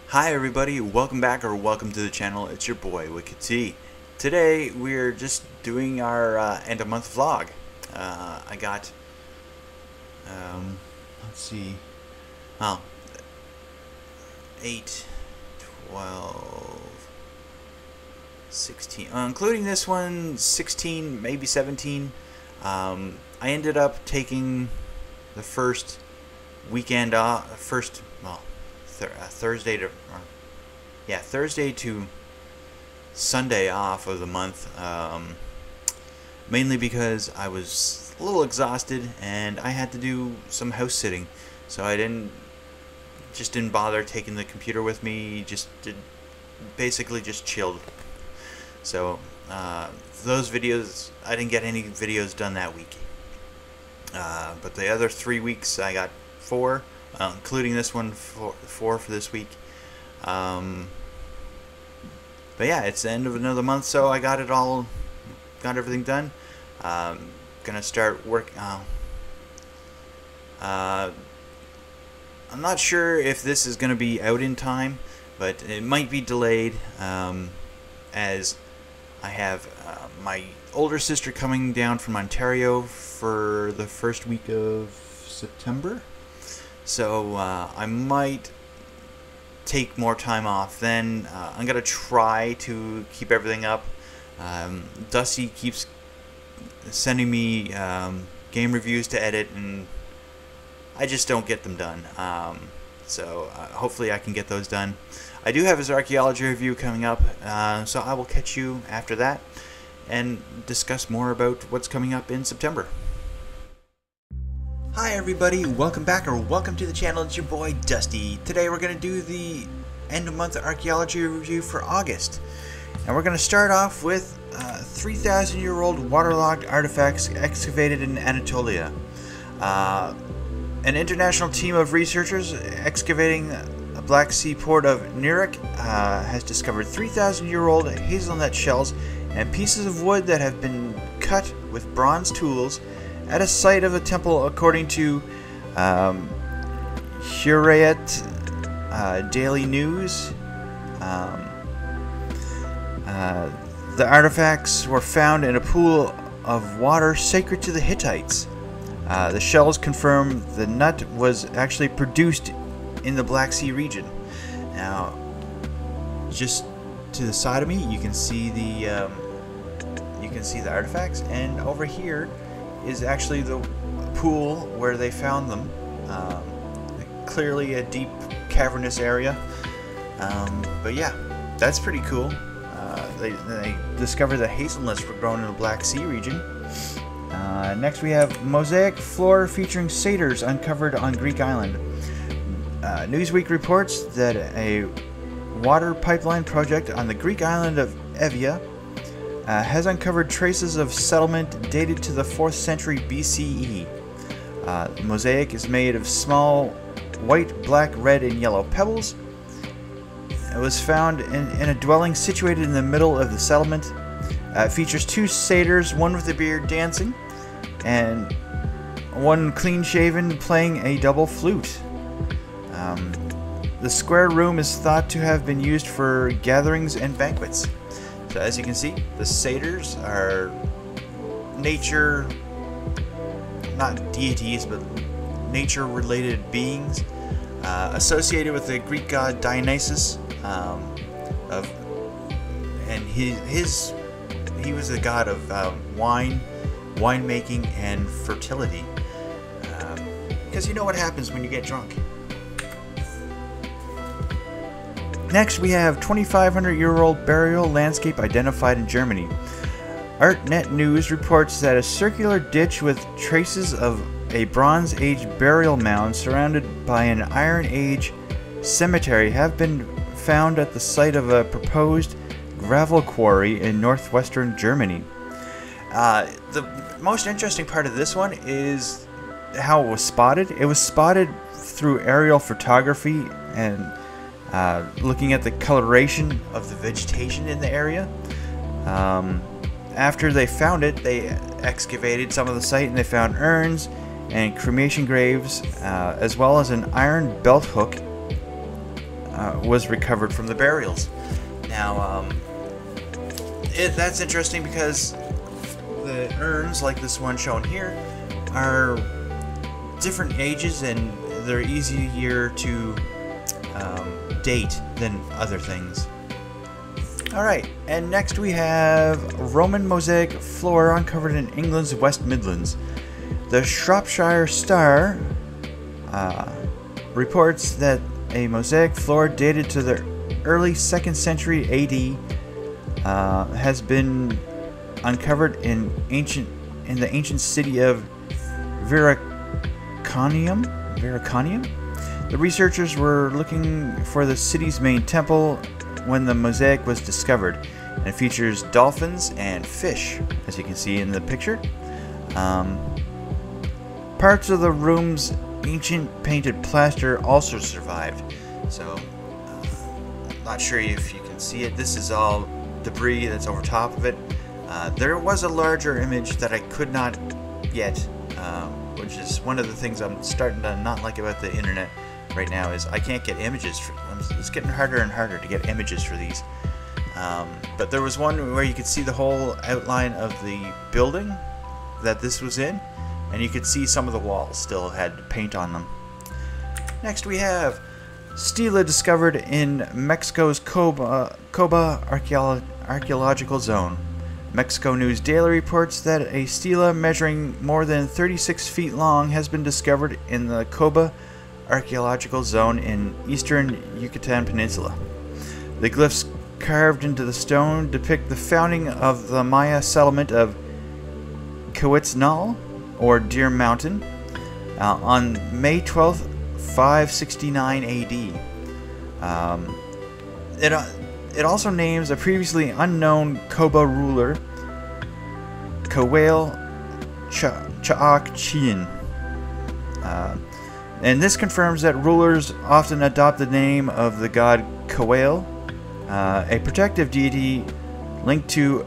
Hi everybody, welcome back or welcome to the channel. It's your boy Wicked T. Today we're just doing our end of month vlog. I got let's see, oh, 8, 12, 16, including this one, 16, maybe 17. I ended up taking the first weekend off, Thursday to Sunday off of the month, mainly because I was a little exhausted and I had to do some house sitting, so I didn't bother taking the computer with me. Basically just chilled. So those videos, I didn't get any videos done that week, but the other 3 weeks I got 4. Including this one, four for this week. But yeah, it's the end of another month, so I got everything done. Gonna start work. I'm not sure if this is gonna be out in time, but it might be delayed, as I have my older sister coming down from Ontario for the first week of September. So I might take more time off then. I'm going to try to keep everything up. Dusty keeps sending me game reviews to edit, and I just don't get them done. So hopefully I can get those done. I do have his archaeology review coming up, so I will catch you after that and discuss more about what's coming up in September. Hi everybody, welcome back or welcome to the channel. It's your boy Dusty. Today we're going to do the end of month archaeology review for August. And we're going to start off with 3,000-year-old waterlogged artifacts excavated in Anatolia. An international team of researchers excavating the Black Sea port of Nerik has discovered 3,000-year-old hazelnut shells and pieces of wood that have been cut with bronze tools at a site of a temple, according to Hurriyet Daily News. The artifacts were found in a pool of water sacred to the Hittites. The shells confirm the nut was actually produced in the Black Sea region. Now, just to the side of me, you can see the artifacts, and over here is actually the pool where they found them. Clearly a deep cavernous area, but yeah, that's pretty cool. They discovered that hazelnuts were grown in the Black Sea region. Next we have mosaic floor featuring satyrs uncovered on Greek island. Newsweek reports that a water pipeline project on the Greek island of Evia has uncovered traces of settlement dated to the 4th century BCE. The mosaic is made of small white, black, red, and yellow pebbles. It was found in a dwelling situated in the middle of the settlement. It features 2 satyrs, one with a beard dancing, and one clean-shaven playing a double flute. The square room is thought to have been used for gatherings and banquets. So as you can see, the satyrs are nature, not deities, but nature-related beings associated with the Greek god Dionysus. He was the god of winemaking and fertility. Because you know what happens when you get drunk. Next, we have 2,500-year-old burial landscape identified in Germany. ArtNet News reports that a circular ditch with traces of a Bronze Age burial mound surrounded by an Iron Age cemetery have been found at the site of a proposed gravel quarry in northwestern Germany. The most interesting part of this one is how it was spotted. It was spotted through aerial photography and looking at the coloration of the vegetation in the area. After they found it, they excavated some of the site and they found urns and cremation graves, as well as an iron belt hook was recovered from the burials. Now, that's interesting because the urns, like this one shown here, are different ages and they're easier to date than other things. Alright, and next we have Roman mosaic floor uncovered in England's West Midlands. The Shropshire Star reports that a mosaic floor dated to the early 2nd century AD has been uncovered in the ancient city of Vericanium. The researchers were looking for the city's main temple when the mosaic was discovered, and it features dolphins and fish, as you can see in the picture. Parts of the room's ancient painted plaster also survived, so I'm not sure if you can see it. This is all debris that's over top of it. There was a larger image that I could not get, which is one of the things I'm starting to not like about the internet right now, is I can't get images. It's getting harder and harder to get images for these. But there was one where you could see the whole outline of the building that this was in, and you could see some of the walls still had paint on them. Next we have stela discovered in Mexico's Coba archaeological zone. Mexico News Daily reports that a stela measuring more than 36 feet long has been discovered in the Coba archaeological zone in eastern Yucatan Peninsula. The glyphs carved into the stone depict the founding of the Maya settlement of Quetzal, or Deer Mountain, on May 12th, 569 AD. It also names a previously unknown Coba ruler, Kawale Cha'ak-Chien. And this confirms that rulers often adopt the name of the god Kawale, a protective deity linked to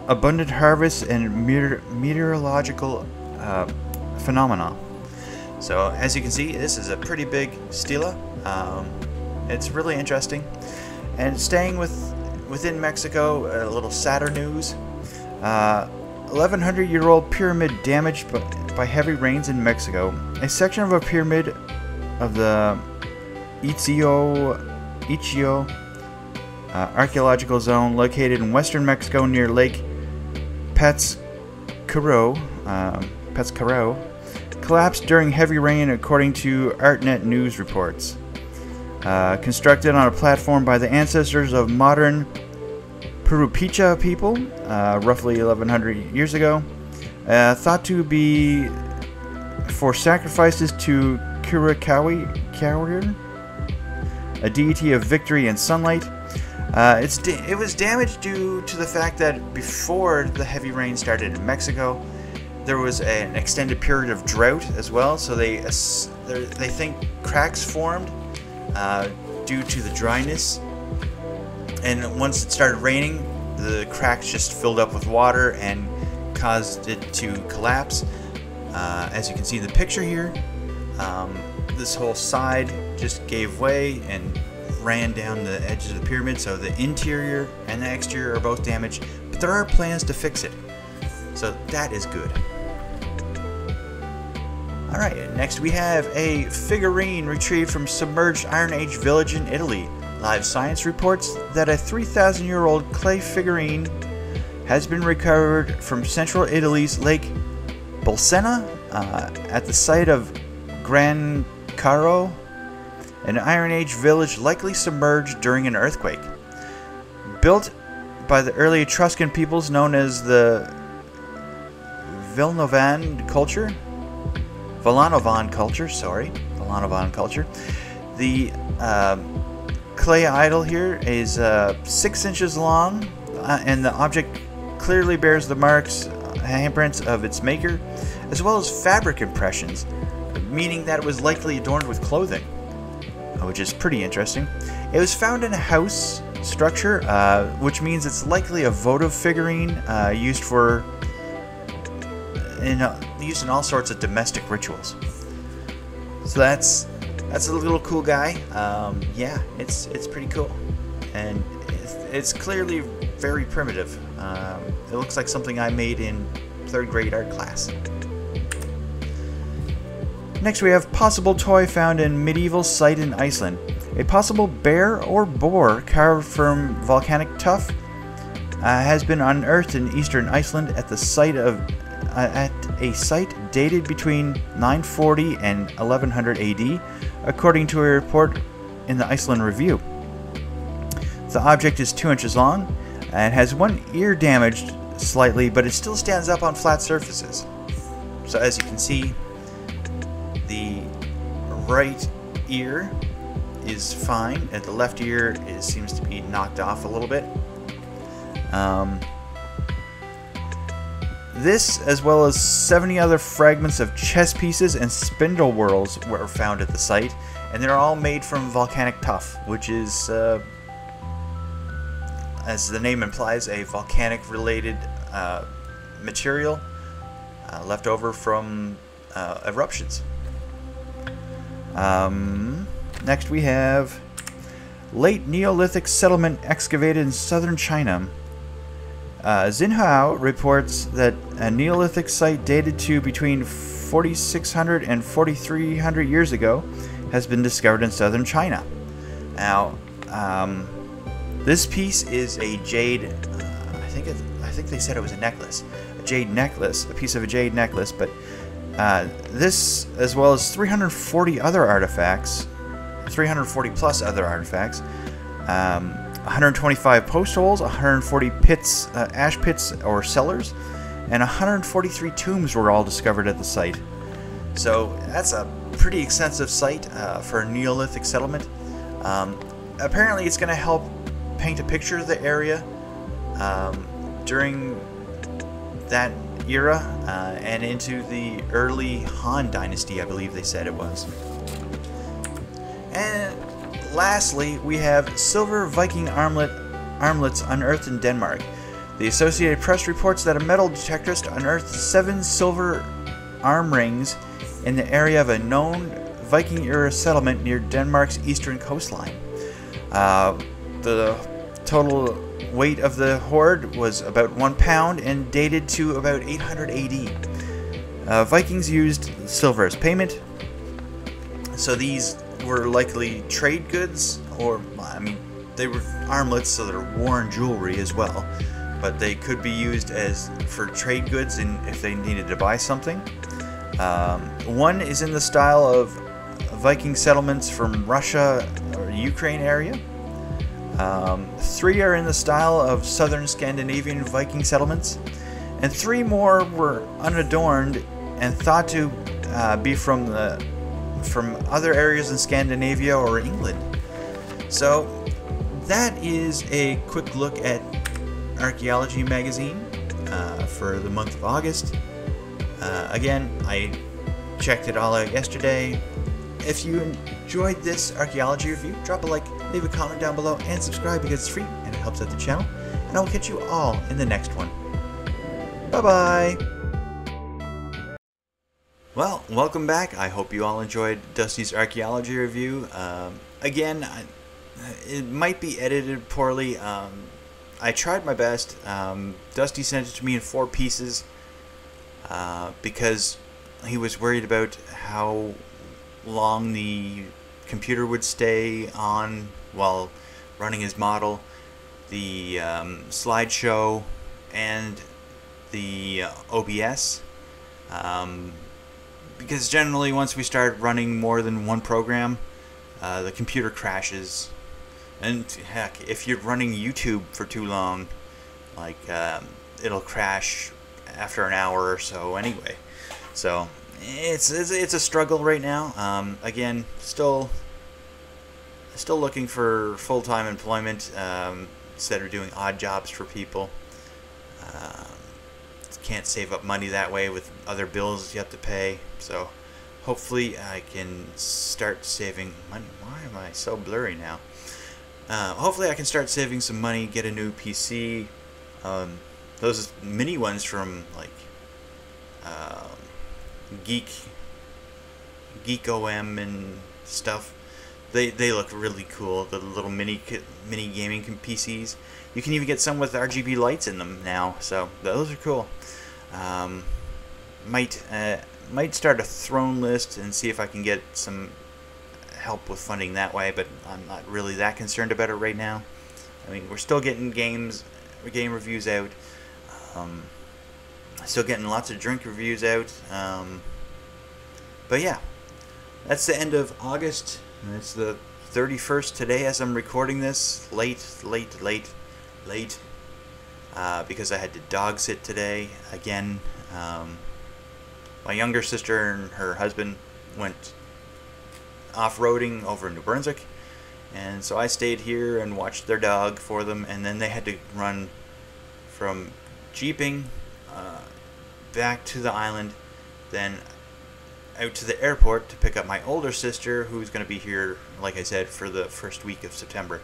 abundant harvests and meteorological phenomena. So as you can see, this is a pretty big stela. It's really interesting. And staying within Mexico, a little sadder news. 1,100-year-old pyramid damaged by heavy rains in Mexico. A section of a pyramid of the Itzio archaeological zone located in western Mexico near Lake Pátzcuaro collapsed during heavy rain, according to ArtNet News reports. Constructed on a platform by the ancestors of modern Purupicha people, roughly 1,100 years ago, thought to be for sacrifices to Curacawi, a deity of victory and sunlight. It was damaged due to the fact that before the heavy rain started in Mexico, there was an extended period of drought as well, so they think cracks formed due to the dryness, and once it started raining, the cracks just filled up with water and caused it to collapse. As you can see in the picture here, this whole side just gave way and ran down the edges of the pyramid, so the interior and the exterior are both damaged, but there are plans to fix it, so that is good. Alright, next we have a figurine retrieved from submerged Iron Age village in Italy. Live Science reports that a 3,000-year-old clay figurine has been recovered from central Italy's Lake Bolsena at the site of Gran Caro, an Iron Age village likely submerged during an earthquake. Built by the early Etruscan peoples known as the Villanovan culture. The clay idol here is 6 inches long, and the object clearly bears the marks, handprints of its maker, as well as fabric impressions, meaning that it was likely adorned with clothing, which is pretty interesting. It was found in a house structure, which means it's likely a votive figurine used in all sorts of domestic rituals. So that's that's a little cool guy. Yeah, it's pretty cool, and it's clearly very primitive. It looks like something I made in 3rd grade art class. Next we have possible toy found in medieval site in Iceland. A possible bear or boar carved from volcanic tuff has been unearthed in eastern Iceland at the site of at a site dated between 940 and 1100 AD, according to a report in the Iceland Review. The object is 2 inches long and has one ear damaged slightly, but it still stands up on flat surfaces. So as you can see, the right ear is fine, and the left ear seems to be knocked off a little bit. This, as well as 70 other fragments of chess pieces and spindle whorls, were found at the site, and they're all made from volcanic tuff, which is, as the name implies, a volcanic-related material left over from eruptions. Next we have late Neolithic settlement excavated in southern China. Xinhua reports that a Neolithic site dated to between 4600 and 4300 years ago has been discovered in southern China. Now, this piece is a jade. I think they said it was a necklace, a jade necklace, a piece of a jade necklace. But this, as well as 340 other artifacts, 340 plus other artifacts. 125 post holes, 140 pits, ash pits or cellars, and 143 tombs were all discovered at the site. So that's a pretty extensive site for a Neolithic settlement. Apparently it's going to help paint a picture of the area during that era and into the early Han Dynasty, I believe they said it was. And lastly, we have silver Viking armlets unearthed in Denmark. The Associated Press reports that a metal detectorist unearthed 7 silver arm rings in the area of a known Viking-era settlement near Denmark's eastern coastline. The total weight of the hoard was about 1 pound and dated to about 800 AD. Vikings used silver as payment, so these were likely trade goods, or I mean, they were armlets, so they're worn jewelry as well, but they could be used as for trade goods and if they needed to buy something. One is in the style of Viking settlements from Russia or Ukraine area. 3 are in the style of southern Scandinavian Viking settlements, and 3 more were unadorned and thought to be from other areas in Scandinavia or England. So that is a quick look at Archaeology Magazine for the month of August. Again, I checked it all out yesterday. If you enjoyed this archaeology review, drop a like, leave a comment down below, and subscribe because it's free and it helps out the channel. And I will catch you all in the next one. Bye-bye! Well, welcome back. I hope you all enjoyed Dusty's archaeology review. Again, it might be edited poorly. I tried my best. Dusty sent it to me in 4 pieces because he was worried about how long the computer would stay on while running his model, the slideshow, and the OBS. Because generally once we start running more than one program, the computer crashes. And heck, if you're running YouTube for too long, like it'll crash after an hour or so anyway. So it's a struggle right now. Again, still looking for full-time employment instead of doing odd jobs for people. Can't save up money that way with other bills you have to pay. So hopefully I can start saving money. Why am I so blurry now? Hopefully I can start saving some money, get a new PC. Those mini ones from like Geek OM and stuff. They look really cool. The little mini gaming PCs. You can even get some with RGB lights in them now. So those are cool. Might start a throne list and see if I can get some help with funding that way. But I'm not really that concerned about it right now. I mean, we're still getting game reviews out. Still getting lots of drink reviews out. But yeah, that's the end of August. And it's the 31st today as I'm recording this. Late. Because I had to dog sit today again. My younger sister and her husband went off-roading over in New Brunswick. And so I stayed here and watched their dog for them. And then they had to run from jeeping back to the island, then out to the airport to pick up my older sister, who's going to be here, like I said, for the first week of September.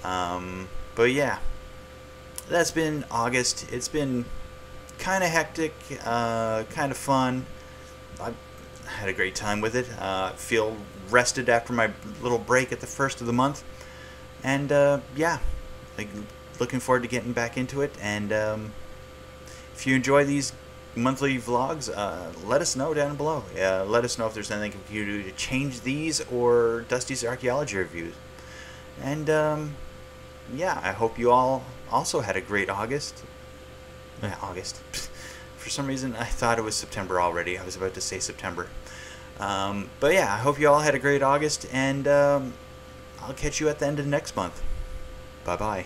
But yeah, that's been August. It's been kind of hectic, kind of fun. I had a great time with it. Feel rested after my little break at the first of the month. And yeah, looking forward to getting back into it. And if you enjoy these monthly vlogs, let us know down below. Let us know if there's anything you can do to change these or Dusty's archaeology reviews. And yeah, I hope you all also had a great August. August. For some reason I thought it was September already. I was about to say September. But yeah, I hope you all had a great August, and I'll catch you at the end of next month. Bye bye.